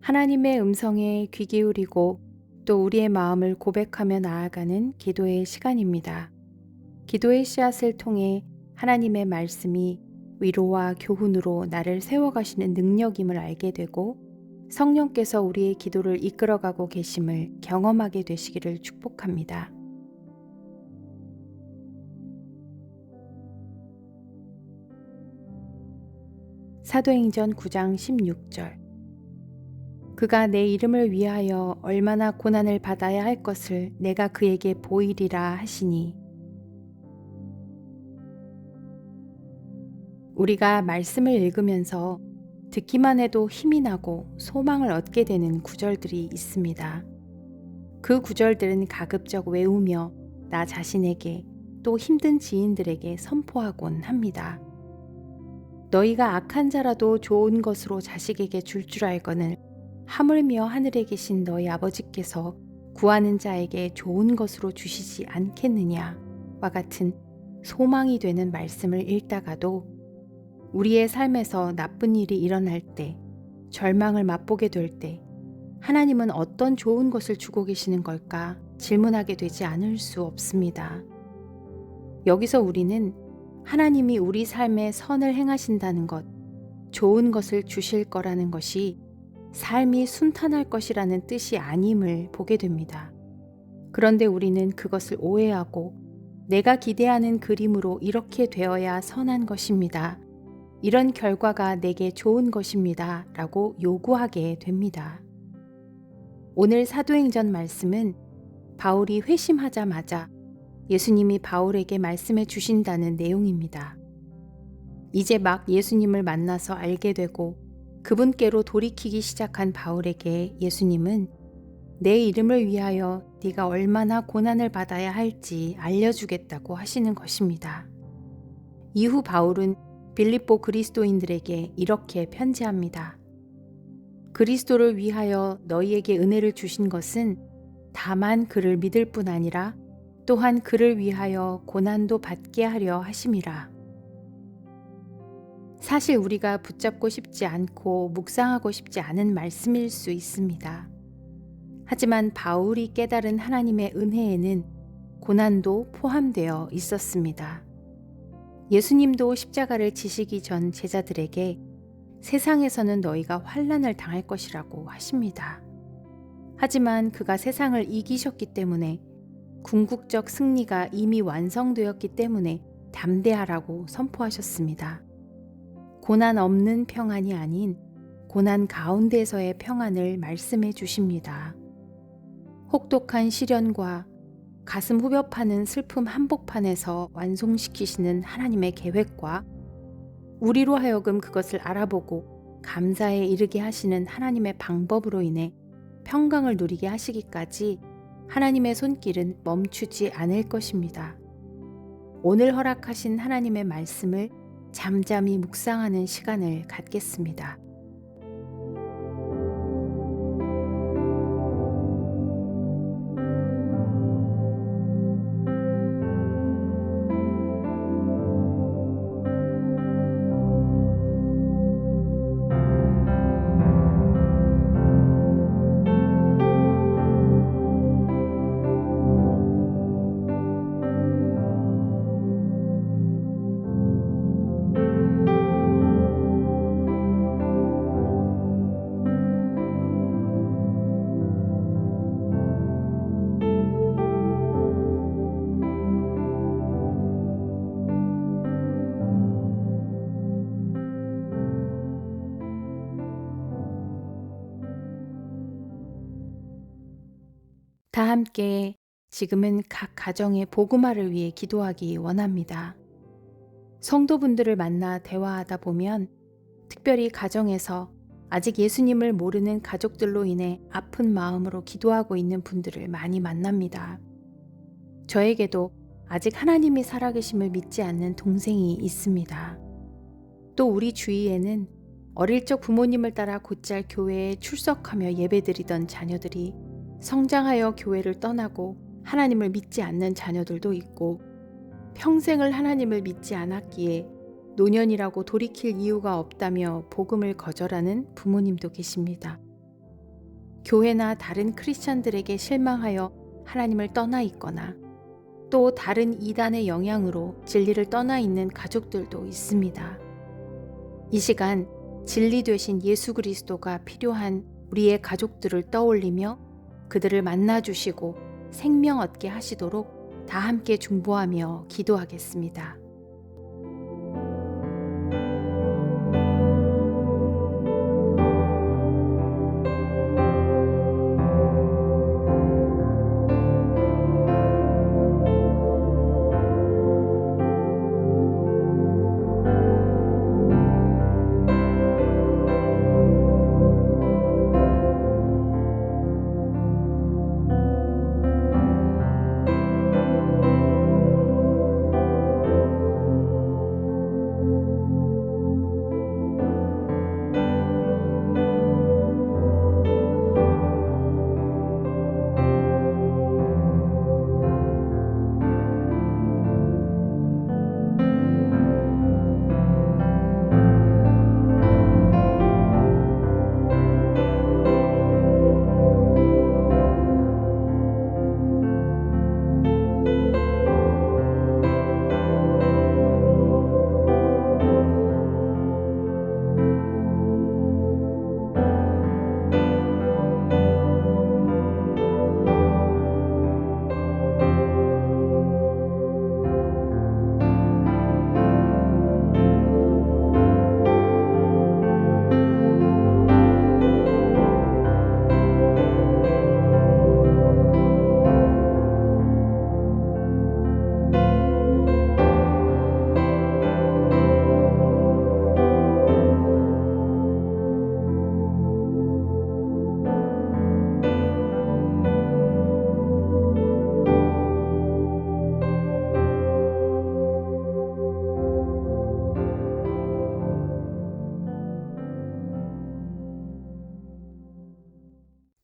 하나님의 음성에 귀 기울이고 또 우리의 마음을 고백하며 나아가는 기도의 시간입니다. 기도의 씨앗을 통해 하나님의 말씀이 위로와 교훈으로 나를 세워가시는 능력임을 알게 되고 성령께서 우리의 기도를 이끌어가고 계심을 경험하게 되시기를 축복합니다. 사도행전 9장 16절. 그가 내 이름을 위하여 얼마나 고난을 받아야 할 것을 내가 그에게 보이리라 하시니. 우리가 말씀을 읽으면서 듣기만 해도 힘이 나고 소망을 얻게 되는 구절들이 있습니다. 그 구절들은 가급적 외우며 나 자신에게 또 힘든 지인들에게 선포하곤 합니다. 너희가 악한 자라도 좋은 것으로 자식에게 줄 줄 알거늘 하물며 하늘에 계신 너희 아버지께서 구하는 자에게 좋은 것으로 주시지 않겠느냐와 같은 소망이 되는 말씀을 읽다가도 우리의 삶에서 나쁜 일이 일어날 때, 절망을 맛보게 될 때 하나님은 어떤 좋은 것을 주고 계시는 걸까 질문하게 되지 않을 수 없습니다. 여기서 우리는 하나님이 우리 삶에 선을 행하신다는 것, 좋은 것을 주실 거라는 것이 삶이 순탄할 것이라는 뜻이 아님을 보게 됩니다. 그런데 우리는 그것을 오해하고 내가 기대하는 그림으로 이렇게 되어야 선한 것입니다. 이런 결과가 내게 좋은 것입니다. 라고 요구하게 됩니다. 오늘 사도행전 말씀은 바울이 회심하자마자 예수님이 바울에게 말씀해 주신다는 내용입니다. 이제 막 예수님을 만나서 알게 되고 그분께로 돌이키기 시작한 바울에게 예수님은 내 이름을 위하여 네가 얼마나 고난을 받아야 할지 알려주겠다고 하시는 것입니다. 이후 바울은 빌립보 그리스도인들에게 이렇게 편지합니다. 그리스도를 위하여 너희에게 은혜를 주신 것은 다만 그를 믿을 뿐 아니라 또한 그를 위하여 고난도 받게 하려 하심이라. 사실 우리가 붙잡고 싶지 않고 묵상하고 싶지 않은 말씀일 수 있습니다. 하지만 바울이 깨달은 하나님의 은혜에는 고난도 포함되어 있었습니다. 예수님도 십자가를 지시기 전 제자들에게 세상에서는 너희가 환난을 당할 것이라고 하십니다. 하지만 그가 세상을 이기셨기 때문에 궁극적 승리가 이미 완성되었기 때문에 담대하라고 선포하셨습니다. 고난 없는 평안이 아닌 고난 가운데서의 평안을 말씀해 주십니다. 혹독한 시련과 가슴 후벼 파는 슬픔 한복판에서 완성시키시는 하나님의 계획과 우리로 하여금 그것을 알아보고 감사에 이르게 하시는 하나님의 방법으로 인해 평강을 누리게 하시기까지 하나님의 손길은 멈추지 않을 것입니다. 오늘 허락하신 하나님의 말씀을 잠잠히 묵상하는 시간을 갖겠습니다. 다 함께 지금은 각 가정의 복음화를 위해 기도하기 원합니다. 성도분들을 만나 대화하다 보면 특별히 가정에서 아직 예수님을 모르는 가족들로 인해 아픈 마음으로 기도하고 있는 분들을 많이 만납니다. 저에게도 아직 하나님이 살아계심을 믿지 않는 동생이 있습니다. 또 우리 주위에는 어릴 적 부모님을 따라 곧잘 교회에 출석하며 예배드리던 자녀들이 성장하여 교회를 떠나고 하나님을 믿지 않는 자녀들도 있고, 평생을 하나님을 믿지 않았기에 노년이라고 돌이킬 이유가 없다며 복음을 거절하는 부모님도 계십니다. 교회나 다른 크리스천들에게 실망하여 하나님을 떠나 있거나 또 다른 이단의 영향으로 진리를 떠나 있는 가족들도 있습니다. 이 시간 진리 되신 예수 그리스도가 필요한 우리의 가족들을 떠올리며 그들을 만나주시고 생명 얻게 하시도록 다 함께 중보하며 기도하겠습니다.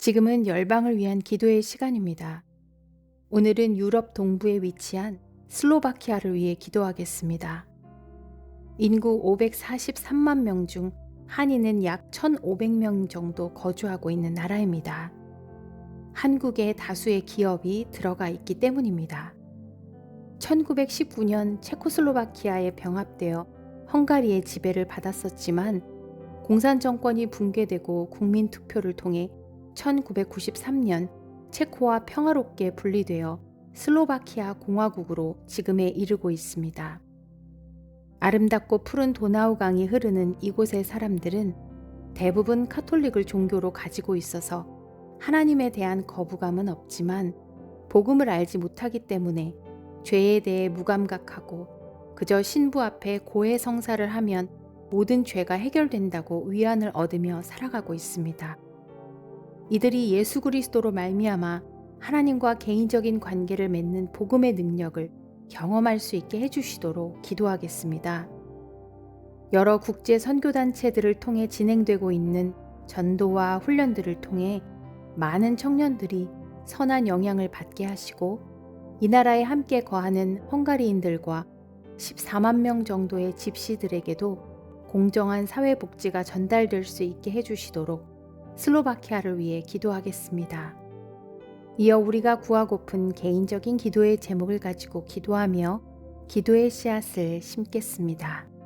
지금은 열방을 위한 기도의 시간입니다. 오늘은 유럽 동부에 위치한 슬로바키아를 위해 기도하겠습니다. 인구 543만 명 중 한인은 약 1,500명 정도 거주하고 있는 나라입니다. 한국의 다수의 기업이 들어가 있기 때문입니다. 1919년 체코슬로바키아에 병합되어 헝가리의 지배를 받았었지만 공산 정권이 붕괴되고 국민 투표를 통해 1993년 체코와 평화롭게 분리되어 슬로바키아 공화국으로 지금에 이르고 있습니다. 아름답고 푸른 도나우 강이 흐르는 이곳의 사람들은 대부분 카톨릭을 종교로 가지고 있어서 하나님에 대한 거부감은 없지만 복음을 알지 못하기 때문에 죄에 대해 무감각하고 그저 신부 앞에 고해 성사를 하면 모든 죄가 해결된다고 위안을 얻으며 살아가고 있습니다. 이들이 예수 그리스도로 말미암아 하나님과 개인적인 관계를 맺는 복음의 능력을 경험할 수 있게 해주시도록 기도하겠습니다. 여러 국제 선교단체들을 통해 진행되고 있는 전도와 훈련들을 통해 많은 청년들이 선한 영향을 받게 하시고 이 나라에 함께 거하는 헝가리인들과 14만 명 정도의 집시들에게도 공정한 사회복지가 전달될 수 있게 해주시도록 슬로바키아를 위해 기도하겠습니다. 이어 우리가 구하고픈 개인적인 기도의 제목을 가지고 기도하며 기도의 씨앗을 심겠습니다.